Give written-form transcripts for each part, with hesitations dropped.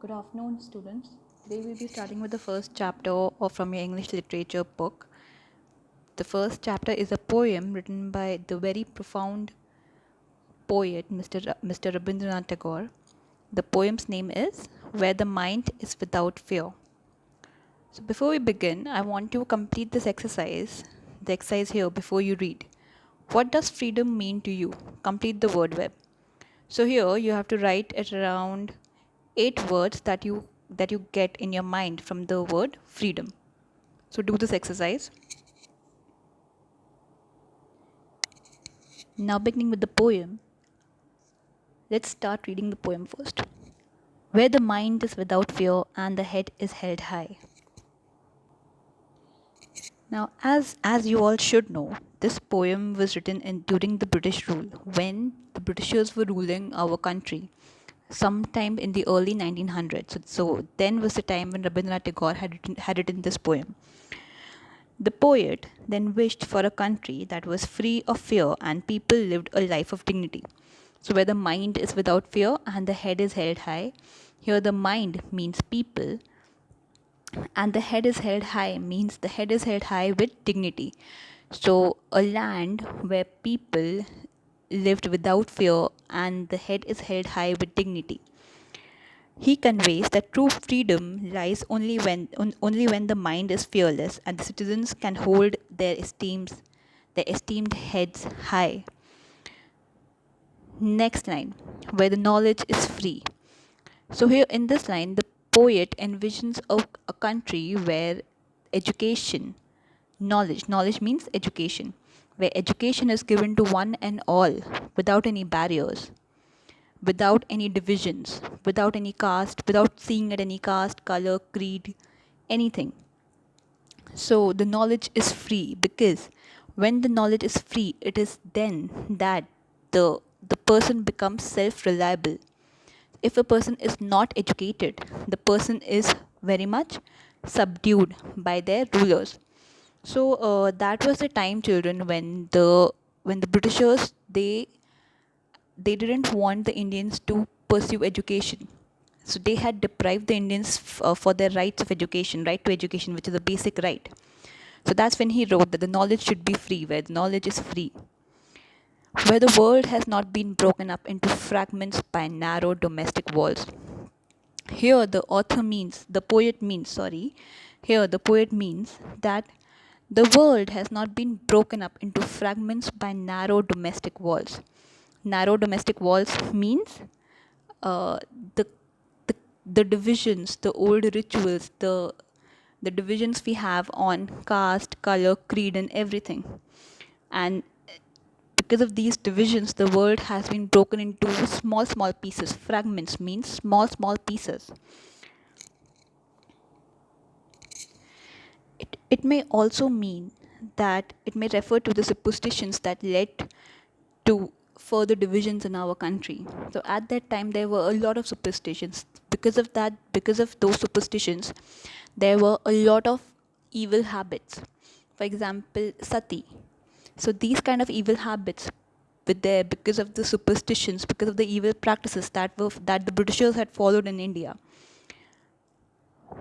Good afternoon, students. Today we'll be starting with the first chapter from your English literature book. The first chapter is a poem written by the very profound poet Mr. Rabindranath Tagore. The poem's name is Where the Mind is Without Fear. So before we begin, I want to complete this exercise, the exercise here before you read. What does freedom mean to you? Complete the word web. So here you have to write at around 8 words that you get in your mind from the word freedom. So do this exercise. Now beginning with the poem, let's start reading the poem first. Where the mind is without fear and the head is held high. Now as you all should know, this poem was written during the British rule when the Britishers were ruling our country sometime in the early 1900s. So then was the time when Rabindranath Tagore had written this poem. The poet then wished for a country that was free of fear and people lived a life of dignity. So, where the mind is without fear and the head is held high, here the mind means people and the head is held high means the head is held high with dignity. So, a land where people lived without fear and the head is held high with dignity. He conveys that true freedom lies only when the mind is fearless and the citizens can hold their esteemed heads high. Next line, where the knowledge is free. So here in this line, the poet envisions a country where education, knowledge means education, where education is given to one and all without any barriers, without any divisions, without any caste, without seeing at any caste, color, creed, anything. So the knowledge is free because when the knowledge is free, it is then that the person becomes self-reliable. If a person is not educated, the person is very much subdued by their rulers. So that was the time, children, when the Britishers they didn't want the Indians to pursue education. So they had deprived the Indians for their rights of education, right to education, which is a basic right. So that's when he wrote that the knowledge should be free, where the knowledge is free. Where the world has not been broken up into fragments by narrow domestic walls. Here the poet means that the world has not been broken up into fragments by narrow domestic walls. Narrow domestic walls means uh, the, the the divisions, the old rituals, the divisions we have on caste, color, creed, and everything. And because of these divisions, the world has been broken into small pieces. Fragments means small pieces. It may also mean that it may refer to the superstitions that led to further divisions in our country. So at that time, there were a lot of superstitions. Because of those superstitions, there were a lot of evil habits. For example, sati. So these kind of evil habits were there because of the superstitions, because of the evil practices that the Britishers had followed in India.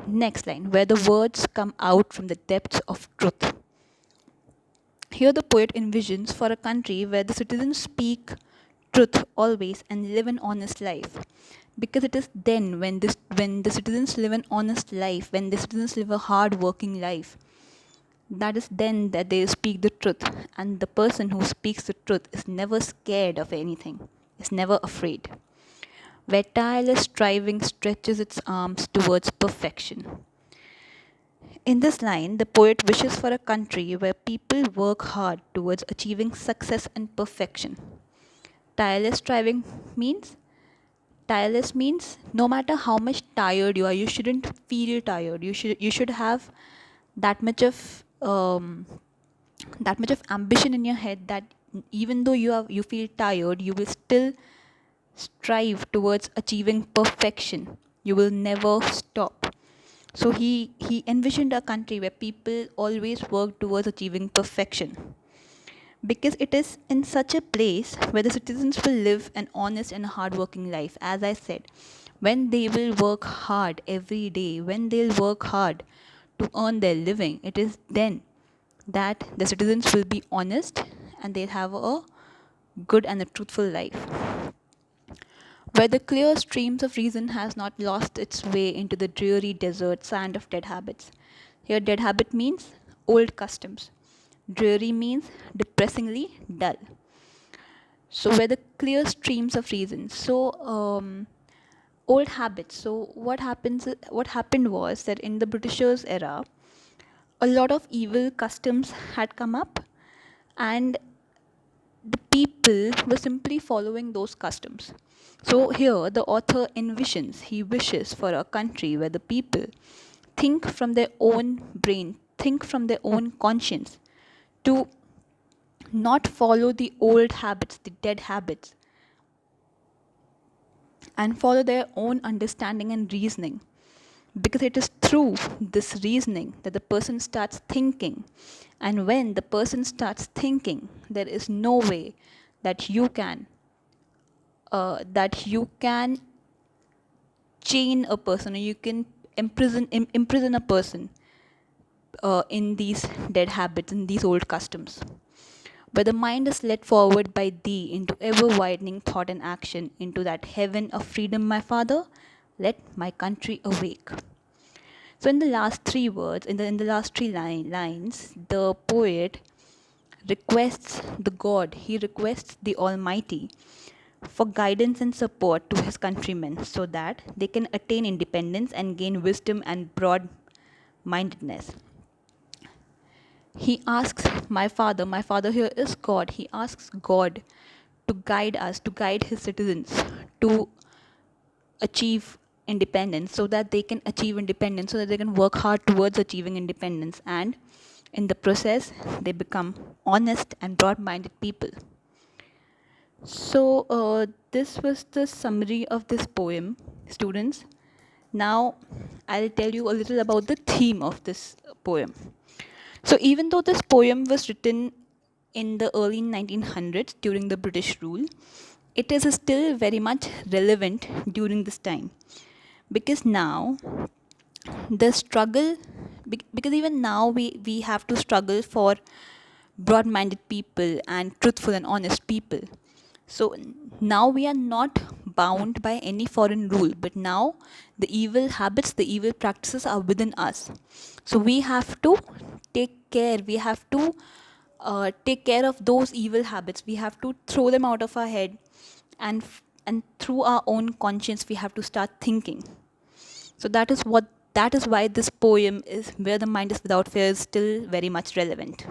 Next line, where the words come out from the depths of truth. Here the poet envisions for a country where the citizens speak truth always and live an honest life. Because it is then when the citizens live an honest life, when the citizens live a hard working life, that is then that they speak the truth. And the person who speaks the truth is never scared of anything, is never afraid. Where tireless striving stretches its arms towards perfection. In this line, the poet wishes for a country where people work hard towards achieving success and perfection. Tireless striving means no matter how much tired you are, you shouldn't feel tired. You should have that much of ambition in your head that even though you feel tired, you will still strive towards achieving perfection. You will never stop. So he envisioned a country where people always work towards achieving perfection. because it is in such a place where the citizens will live an honest and hardworking life. As I said, when they will work hard every day, when they'll work hard to earn their living, it is then that the citizens will be honest and they'll have a good and a truthful life. Where the clear streams of reason has not lost its way into the dreary desert sand of dead habits. Here, dead habit means old customs. Dreary means depressingly dull. So, where the clear streams of reason. So, old habits. So, what happened was that in the Britishers' era, a lot of evil customs had come up, and the people were simply following those customs. So, here the author envisions, he wishes for a country where the people think from their own brain, think from their own conscience, to not follow the old habits, the dead habits, and follow their own understanding and reasoning. Because it is through this reasoning that the person starts thinking. And when the person starts thinking, there is no way that you can chain a person, or you can imprison a person in these dead habits, in these old customs. Where the mind is led forward by thee into ever widening thought and action, into that heaven of freedom, my father, let my country awake. So, in the last three words, in the last three lines, the poet requests the God, he requests the Almighty for guidance and support to his countrymen so that they can attain independence and gain wisdom and broad mindedness. He asks my father here is God. He asks God to guide us, to guide his citizens to achieve independence, so that they can achieve independence, so that they can work hard towards achieving independence, and in the process they become honest and broad minded people. So, this was the summary of this poem, students. Now, I'll tell you a little about the theme of this poem. So, even though this poem was written in the early 1900s during the British rule, it is still very much relevant during this time, because now the struggle, because even now we have to struggle for broad minded people and truthful and honest people. So now we are not bound by any foreign rule, but now the evil habits, the evil practices are within us. So we have to take care, we have to take care of those evil habits. We have to throw them out of our head, and through our own conscience we have to start thinking. So that is why this poem is, where the mind is without fear, is still very much relevant.